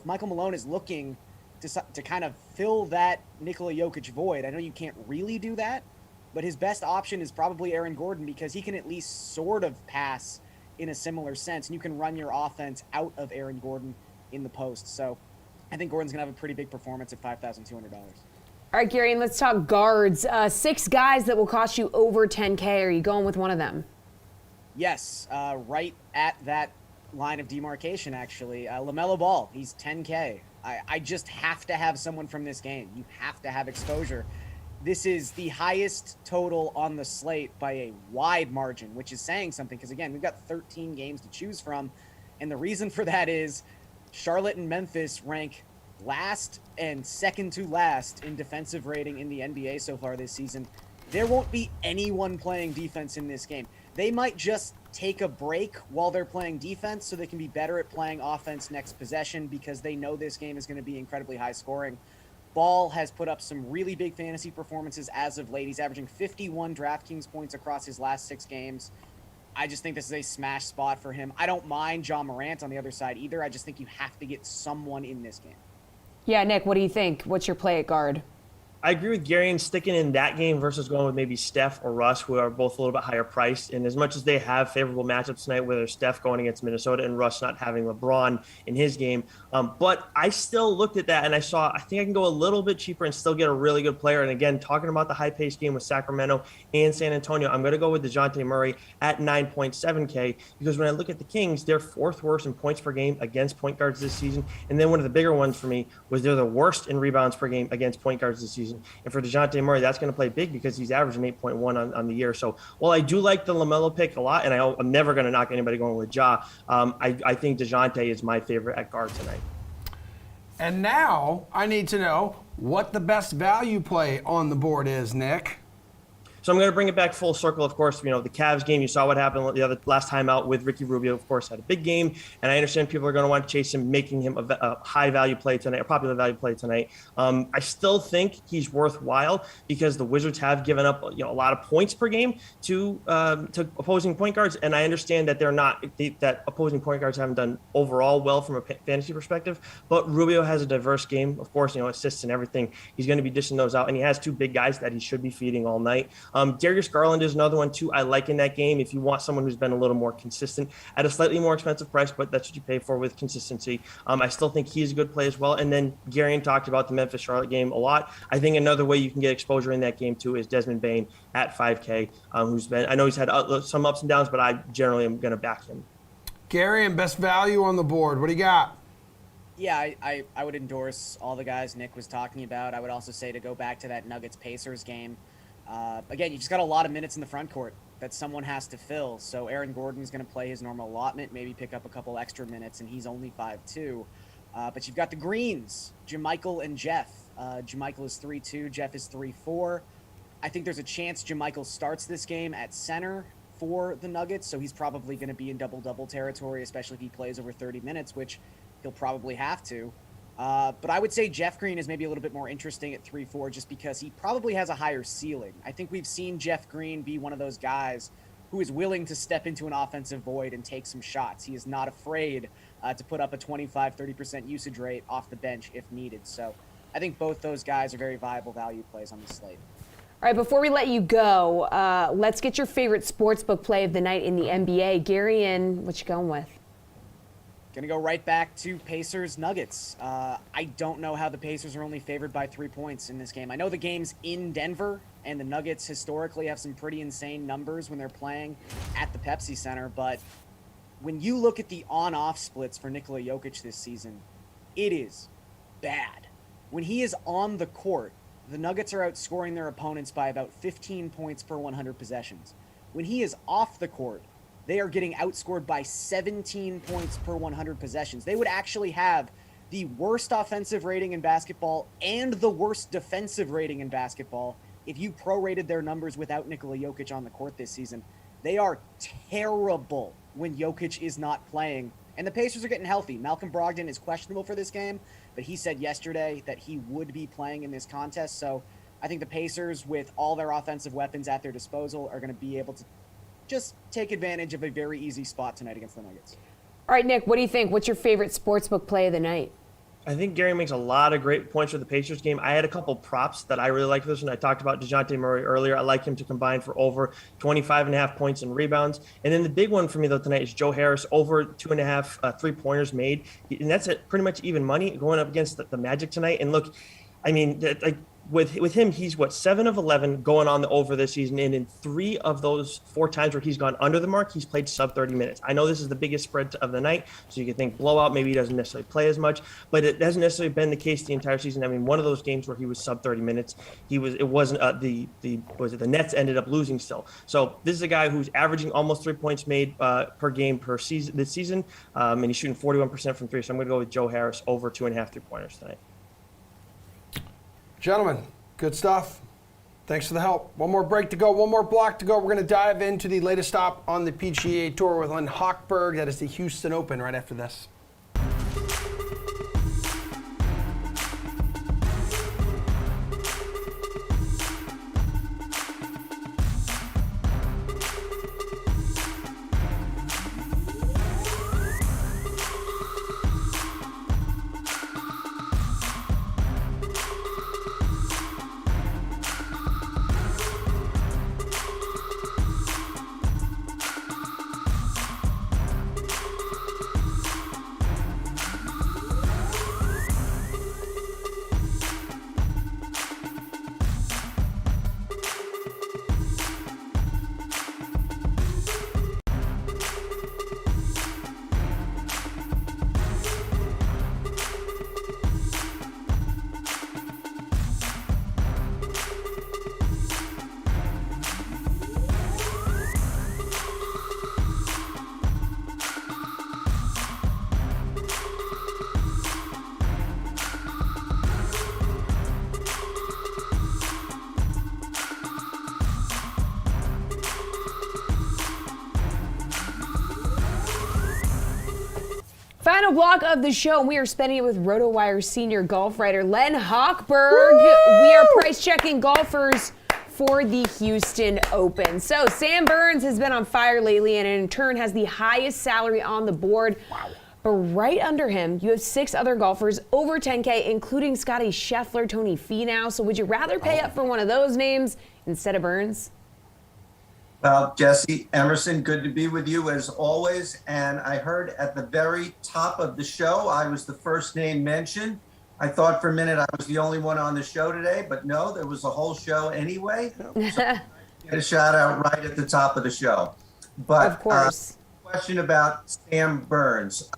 Michael Malone is looking to kind of fill that Nikola Jokic void, I know you can't really do that, but his best option is probably Aaron Gordon because he can at least sort of pass in a similar sense, and you can run your offense out of Aaron Gordon in the post. So I think Gordon's going to have a pretty big performance at $5,200. All right, Gary, and let's talk guards. 6 guys that will cost you over 10K. Are you going with one of them? Yes, right at that line of demarcation, actually. LaMelo Ball, he's 10K. I just have to have someone from this game. You have to have exposure. This is the highest total on the slate by a wide margin, which is saying something because, again, we've got 13 games to choose from, and the reason for that is Charlotte and Memphis rank last and second to last in defensive rating in the NBA so far this season. There won't be anyone playing defense in this game. They might just take a break while they're playing defense so they can be better at playing offense next possession because they know this game is going to be incredibly high scoring. Ball has put up some really big fantasy performances as of late. He's averaging 51 DraftKings points across his last 6 games. I just think this is a smash spot for him. I don't mind John Morant on the other side either. I just think you have to get someone in this game. Yeah, Nick, what do you think? What's your play at guard? I agree with Gary in sticking in that game versus going with maybe Steph or Russ, who are both a little bit higher priced. And as much as they have favorable matchups tonight, whether Steph going against Minnesota and Russ not having LeBron in his game. But I still looked at that and I think I can go a little bit cheaper and still get a really good player. And again, talking about the high-paced game with Sacramento and San Antonio, I'm going to go with DeJounte Murray at 9.7K because when I look at the Kings, they're 4th worst in points per game against point guards this season. And then one of the bigger ones for me was they're the worst in rebounds per game against point guards this season. And for DeJounte Murray, that's going to play big because he's averaging 8.1 on the year. So while I do like the LaMelo pick a lot, and I'm never going to knock anybody going with Ja, I think DeJounte is my favorite at guard tonight. And now I need to know what the best value play on the board is, Nick. So I'm going to bring it back full circle. Of course, the Cavs game, you saw what happened the last time out with Ricky Rubio, of course, had a big game. And I understand people are going to want to chase him, making him a high value play tonight, a popular value play tonight. I still think he's worthwhile because the Wizards have given up a lot of points per game to opposing point guards. And I understand that that opposing point guards haven't done overall well from a fantasy perspective. But Rubio has a diverse game, of course, assists and everything. He's going to be dishing those out. And he has two big guys that he should be feeding all night. Darius Garland is another one, too, I like in that game if you want someone who's been a little more consistent at a slightly more expensive price, but that's what you pay for with consistency. I still think he's a good play as well. And then Garion talked about the Memphis-Charlotte game a lot. I think another way you can get exposure in that game, too, is Desmond Bane at 5K, I know he's had some ups and downs, but I generally am going to back him. Garion, best value on the board. What do you got? Yeah, I would endorse all the guys Nick was talking about. I would also say to go back to that Nuggets-Pacers game. Again, you just got a lot of minutes in the front court that someone has to fill. So Aaron Gordon's going to play his normal allotment, maybe pick up a couple extra minutes, and he's only 5'2". But you've got the Greens, JaMychal and Jeff. JaMychal is 3'2", Jeff is 3'4". I think there's a chance JaMychal starts this game at center for the Nuggets, so he's probably going to be in double-double territory, especially if he plays over 30 minutes, which he'll probably have to. But I would say Jeff Green is maybe a little bit more interesting at 3-4 just because he probably has a higher ceiling. I think we've seen Jeff Green be one of those guys who is willing to step into an offensive void and take some shots. He is not afraid to put up a 25-30% usage rate off the bench if needed. So I think both those guys are very viable value plays on the slate. All right, before we let you go, let's get your favorite sportsbook play of the night in the NBA. Garion, what you going with? Going to go right back to Pacers-Nuggets. I don't know how the Pacers are only favored by 3 points in this game. I know the game's in Denver, and the Nuggets historically have some pretty insane numbers when they're playing at the Pepsi Center, but when you look at the on-off splits for Nikola Jokic this season, it is bad. When he is on the court, the Nuggets are outscoring their opponents by about 15 points per 100 possessions. When he is off the court, they are getting outscored by 17 points per 100 possessions. They would actually have the worst offensive rating in basketball and the worst defensive rating in basketball if you prorated their numbers without Nikola Jokic on the court this season. They are terrible when Jokic is not playing. And the Pacers are getting healthy. Malcolm Brogdon is questionable for this game, but he said yesterday that he would be playing in this contest. So I think the Pacers, with all their offensive weapons at their disposal, are going to be able to just take advantage of a very easy spot tonight against the Nuggets. All right, Nick, what do you think? What's your favorite sportsbook play of the night? I think Gary makes a lot of great points for the Pacers game. I had a couple props that I really like for this one. I talked about DeJounte Murray earlier. I like him to combine for over 25.5 points and rebounds. And then the big one for me, though, tonight is Joe Harris, over 2.5 three-pointers made. And that's at pretty much even money going up against the Magic tonight. And look, I mean, with him, he's 7 of 11 going on the over this season, and in 3 of those 4 times where he's gone under the mark, he's played sub 30 minutes. I know this is the biggest spread of the night, so you can think blowout, maybe he doesn't necessarily play as much, but it hasn't necessarily been the case the entire season. I mean, one of those games where he was sub 30 minutes, the Nets ended up losing still. So this is a guy who's averaging almost 3 points made per game per season this season, and he's shooting 41% from 3. So I'm going to go with Joe Harris over 2.5 3-pointers tonight. Gentlemen, good stuff. Thanks for the help. One more break to go, one more block to go. We're going to dive into the latest stop on the PGA Tour with Len Hochberg. That is the Houston Open right after this. final block of the show, and we are spending it with RotoWire senior golf writer Len Hochberg. We are price checking golfers for the Houston Open. So Sam Burns has been on fire lately and in turn has the highest salary on the board. Wow. But right under him, you have 6 other golfers over 10K, including Scotty Scheffler, Tony Finau. So would you rather pay up for one of those names instead of Burns? Well, Jessie, Emerson, good to be with you as always. And I heard at the very top of the show, I was the first name mentioned. I thought for a minute I was the only one on the show today, but no, there was a whole show anyway. So get a shout out right at the top of the show. But of course. Question about Sam Burns.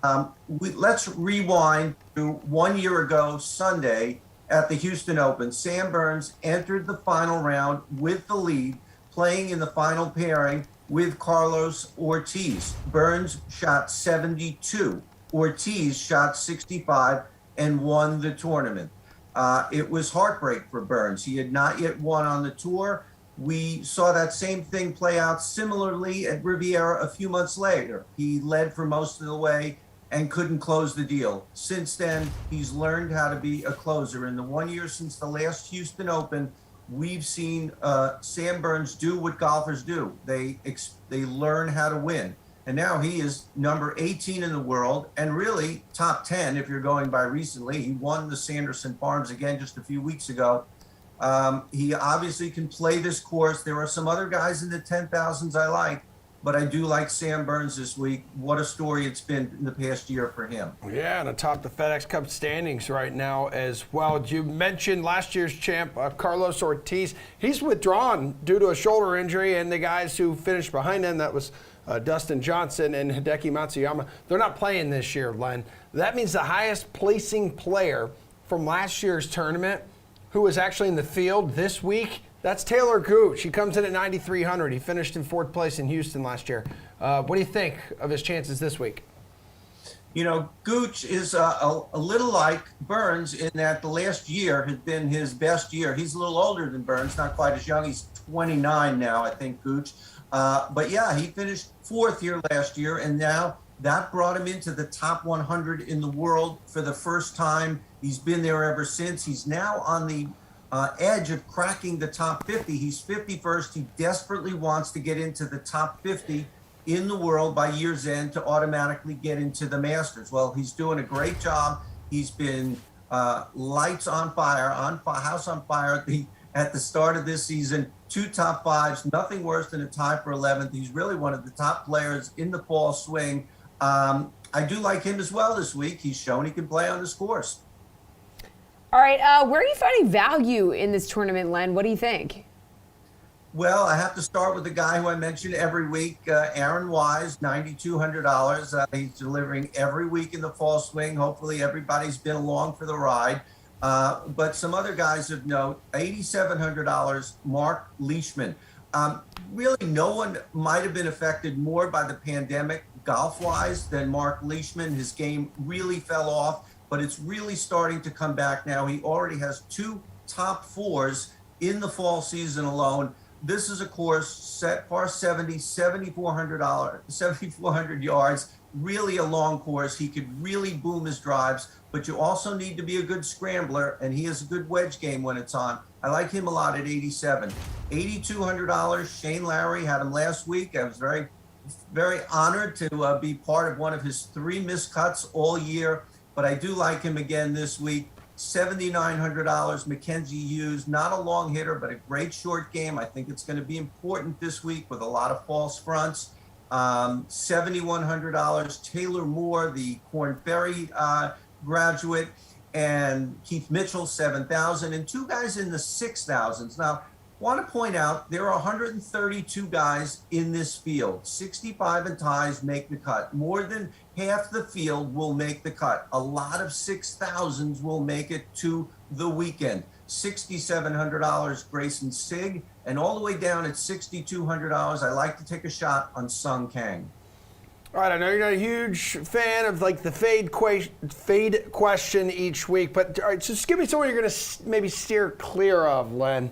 Let's rewind to 1 year ago Sunday at the Houston Open. Sam Burns entered the final round with the lead, playing in the final pairing with Carlos Ortiz. Burns shot 72. Ortiz shot 65 and won the tournament. It was heartbreak for Burns. He had not yet won on the tour. We saw that same thing play out similarly at Riviera a few months later. He led for most of the way and couldn't close the deal. Since then, he's learned how to be a closer. In the 1 year since the last Houston Open, we've seen Sam Burns do what golfers do. They learn how to win. And now he is number 18 in the world and really top 10 if you're going by recently. He won the Sanderson Farms again just a few weeks ago. He obviously can play this course. There are some other guys in the 10,000s I like, but I do like Sam Burns this week. What a story it's been in the past year for him. Yeah, and atop the FedEx Cup standings right now as well. You mentioned last year's champ, Carlos Ortiz. He's withdrawn due to a shoulder injury, and the guys who finished behind him, that was Dustin Johnson and Hideki Matsuyama, they're not playing this year, Len. That means the highest placing player from last year's tournament who was actually in the field this week, that's Taylor Gooch. He comes in at 9,300. He finished in 4th place in Houston last year. What do you think of his chances this week? You know, Gooch is a little like Burns in that the last year has been his best year. He's a little older than Burns, not quite as young. He's 29 now, I think, Gooch. But yeah, he finished 4th here last year, and now that brought him into the top 100 in the world for the first time. He's been there ever since. He's now on the edge of cracking the top 50. He's 51st. He desperately wants to get into the top 50 in the world by year's end to automatically get into the Masters. Well, he's doing a great job. He's been lights on fire, house on fire at the start of this season. 2 top 5s, nothing worse than a tie for 11th. He's really one of the top players in the fall swing. I do like him as well this week. He's shown he can play on this course. All right, where are you finding value in this tournament, Len? What do you think? Well, I have to start with the guy who I mentioned every week, Aaron Wise, $9,200. He's delivering every week in the fall swing. Hopefully everybody's been along for the ride. But some other guys of note, $8,700, Mark Leishman. Really, no one might have been affected more by the pandemic golf-wise than Mark Leishman. His game really fell off, but it's really starting to come back now. He already has 2 top 4s in the fall season alone. This is a course set par 70, $7,400 yards, really a long course. He could really boom his drives, but you also need to be a good scrambler, and he has a good wedge game when it's on. I like him a lot at 87. $8,200, Shane Lowry had him last week. I was very, very honored to be part of one of his 3 missed cuts all year, but I do like him again this week. $7,900, Mackenzie Hughes, not a long hitter, but a great short game. I think it's going to be important this week with a lot of false fronts. $7,100, Taylor Moore, the Korn Ferry graduate, and Keith Mitchell, $7,000, and 2 guys in the 6,000s. Now, want to point out there are 132 guys in this field. 65 and ties make the cut. More than half the field will make the cut. A lot of 6,000s will make it to the weekend. $6,700, Grayson Sigg, and all the way down at $6,200, I like to take a shot on Sung Kang. All right, I know you're not a huge fan of like the fade question each week, but all right, so just give me someone you're going to maybe steer clear of, Len.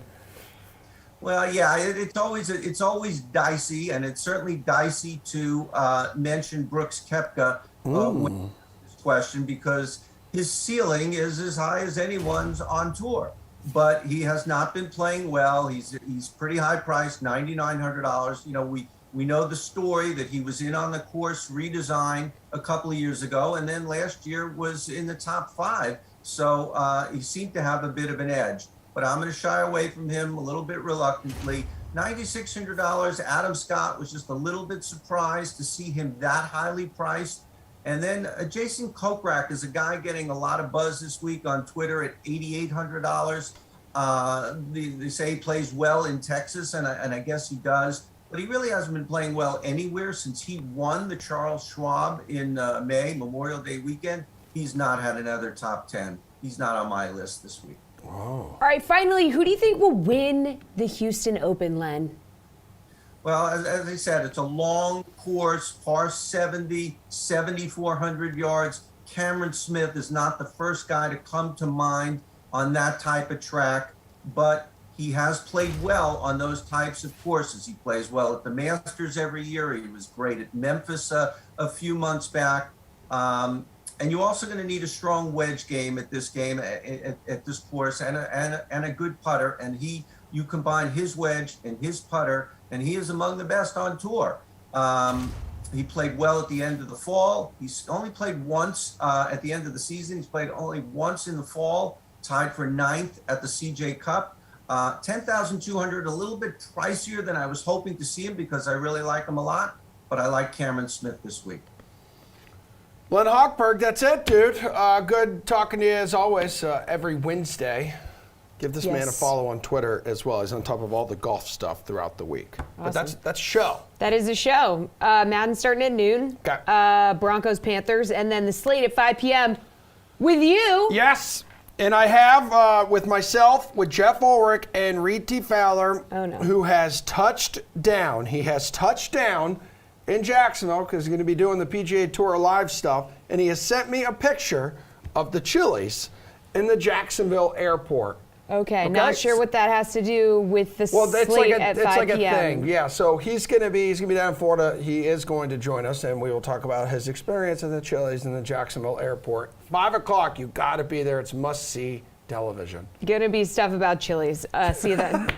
Well, yeah, it's always dicey, and it's certainly dicey to mention Brooks Koepka when question because his ceiling is as high as anyone's on tour. But he has not been playing well. He's pretty high priced, $9,900. You know, we know the story that he was in on the course redesign a couple of years ago, and then last year was in the top 5. So he seemed to have a bit of an edge. But I'm going to shy away from him a little bit reluctantly. $9,600. Adam Scott was just a little bit surprised to see him that highly priced. And then Jason Kokrak is a guy getting a lot of buzz this week on Twitter at $8,800. They say he plays well in Texas, and I guess he does. But he really hasn't been playing well anywhere since he won the Charles Schwab in May, Memorial Day weekend. He's not had another top 10. He's not on my list this week. All right, finally, who do you think will win the Houston Open, Len? Well, as I said, it's a long course, par 70, 7,400 yards. Cameron Smith is not the first guy to come to mind on that type of track, but he has played well on those types of courses. He plays well at the Masters every year. He was great at Memphis a few months back. And you're also going to need a strong wedge game at this course and a good putter. And you combine his wedge and his putter, and he is among the best on tour. He played well at the end of the fall. He's only played once at the end of the season. He's played only once in the fall, tied for 9th at the CJ Cup. 10,200, a little bit pricier than I was hoping to see him because I really like him a lot, but I like Cameron Smith this week. Len Hochberg, that's it, dude. Good talking to you as always every Wednesday. Give this man a follow on Twitter as well. He's on top of all the golf stuff throughout the week. Awesome. But that's a show. That is a show. Madden starting at noon. Okay. Broncos, Panthers, and then the slate at 5 p.m. with you. Yes. And I have with myself, with Jeff Ulrich and Reed T. Fowler, who has touched down. He has touched down in Jacksonville because he's going to be doing the PGA Tour Live stuff. And he has sent me a picture of the Chili's in the Jacksonville airport. Okay, not sure what that has to do with the slate at 5 p.m. It's like a thing, yeah. So he's gonna be down in Florida. He is going to join us, and we will talk about his experience at the Chili's in the Jacksonville airport. 5 o'clock, you got to be there. It's must-see television. Gonna be stuff about Chili's. See you then.